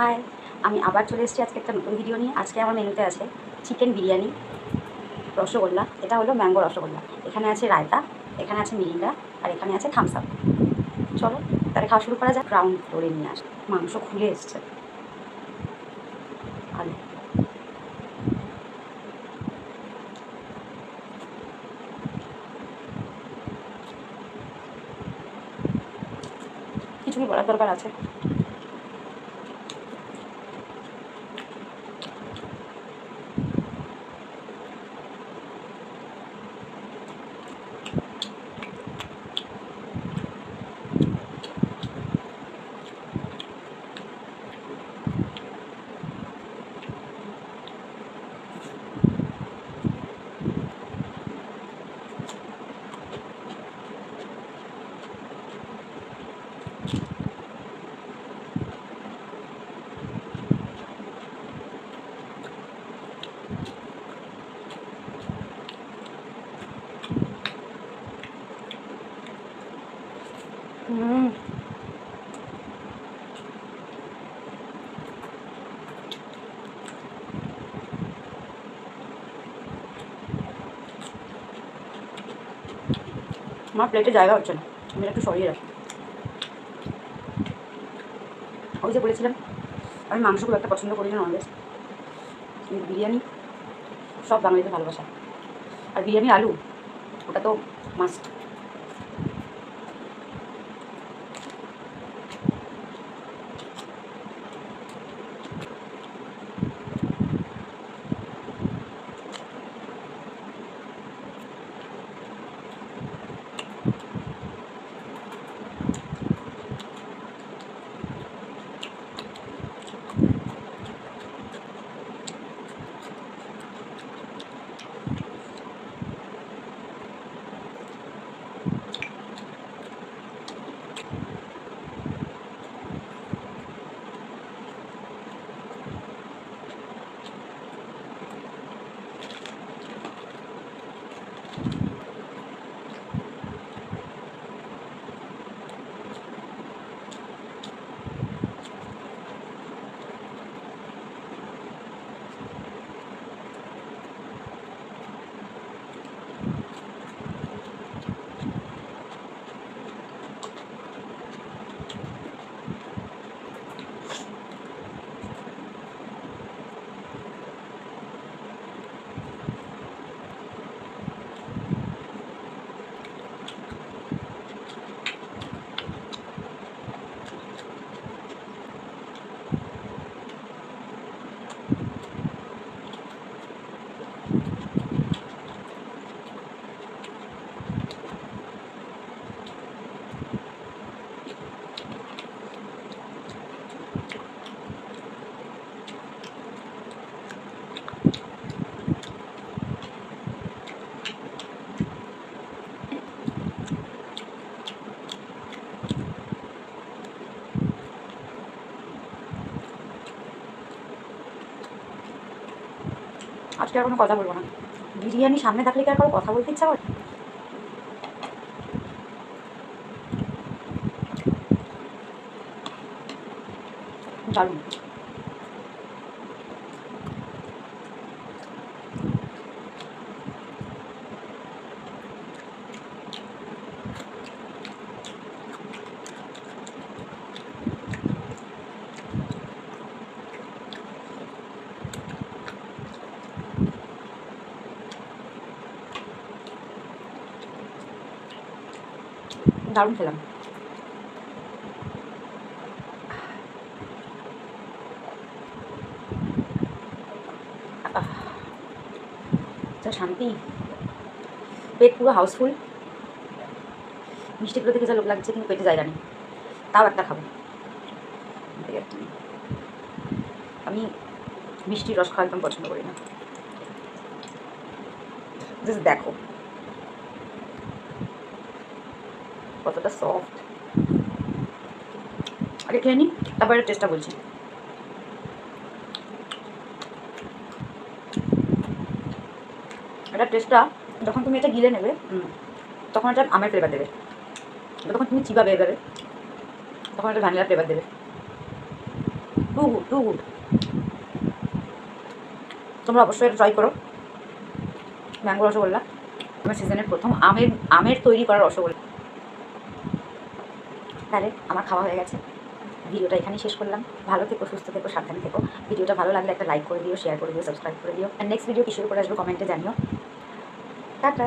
High, আমি আবার চলে এসেছি আজকে একটা নতুন ভিডিও নিয়ে। আজকে আমার মেনুতে আছে চিকেন বিরিয়ানি, রসগোল্লা, এটা হলো ম্যাঙ্গো রসগোল্লা, এখানে আছে রায়তা, এখানে আছে মিরিন্ডা, আর এখানে আছে থামস আপ। চলো তাহলে খাওয়া শুরু করা যাক। গ্রাউন্ড ফ্লোরে নিয়ে আসে, মাংস খুলে এসছে। আলু, কিছুই বলার দরকার আছে? হুম, আমার প্লেটে জায়গা হচ্ছে না, আমি একটু সরিয়ে রাখি। ওই যে বলেছিলাম আমি মাংস খুব একটা পছন্দ করি না, ননভেজ। কিন্তু বিরিয়ানি সব বাঙালিদের ভালোবাসা, আর বিরিয়ানি আলু ওটা তো মাস্ট। আজকে আর কোনো কথা বলবো না। বিরিয়ানি সামনে থাকলে কি আর কারো কথা বলতে ইচ্ছা করে? দারুণ। দারুণ খেলাম। যা শান্তি, পেট পুরো হাউসফুল। মিষ্টিগুলো থেকে যা লোক লাগছে, কিন্তু পেটে জায়গা নেই, তাও একটা খাবো। আমি মিষ্টির রস খাওয়া একদম পছন্দ করি না। জাস্ট দেখো কতটা সফট। আগে খেয়ে নিই, তারপরে টেস্টটা বলছি। এটা টেস্টটা যখন তুমি এটা গিলে নেবে, তখন এটা আমের ফ্লেভার দেবে। যখন তুমি চিবাবে এবারে, তখন এটা ভ্যানিলা ফ্লেভার দেবে। Too good too good. তোমরা অবশ্যই এটা ট্রাই করো ম্যাঙ্গো রসগোল্লা। আমার সিজনের প্রথম আমের তৈরি করা রসগোল্লা। তাহলে আমার খাওয়া হয়ে গেছে, ভিডিওটা এখানেই শেষ করলাম। ভালো থেকো, সুস্থ থেকো, সাবধানে থেকো। ভিডিওটা ভালো লাগলে একটা লাইক করে দিও, শেয়ার করে দিও, সাবস্ক্রাইব করে দিও। আর নেক্সট ভিডিও কি শুরু করে আসবো কমেন্টে জানিও। টাটা।